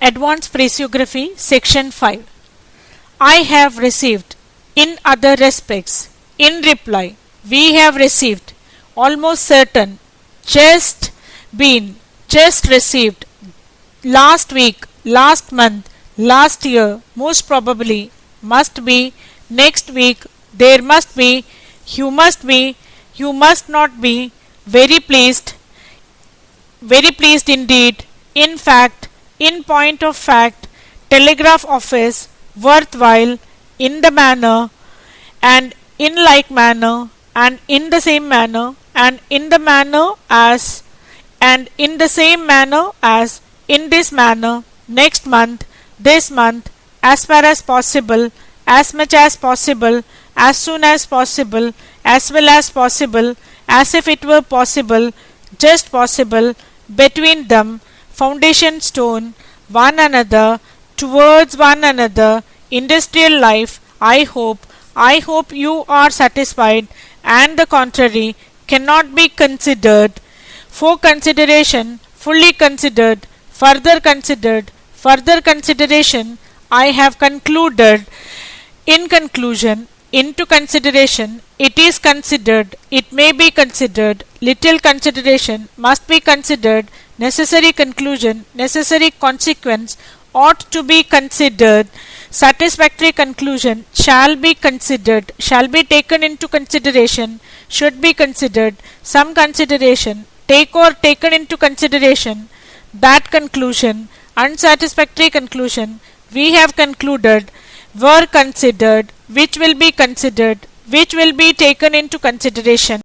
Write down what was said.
Advanced Phraseography Section 5. I have received, in other respects, in reply, we have received, almost certain, just been, just received, last week, last month, last year, most probably, must be, next week, there must be, you must not be, very pleased indeed, in fact, in point of fact, telegraph office, worthwhile, in the manner, and in like manner, and in the same manner, and in the manner as, and in the same manner as, in this manner, next month, this month, as far as possible, as much as possible, as soon as possible, as well as possible, as if it were possible, just possible, between them, foundation stone, one another, towards one another, industrial life, I hope you are satisfied, and the contrary cannot be considered, for consideration, fully considered, further consideration, I have concluded, in conclusion, into consideration, it is considered, it may be considered, little consideration must be considered, necessary conclusion, necessary consequence ought to be considered, satisfactory conclusion shall be considered, shall be taken into consideration, should be considered, some consideration, take or taken into consideration, that conclusion, unsatisfactory conclusion, we have concluded, were considered, which will be taken into consideration.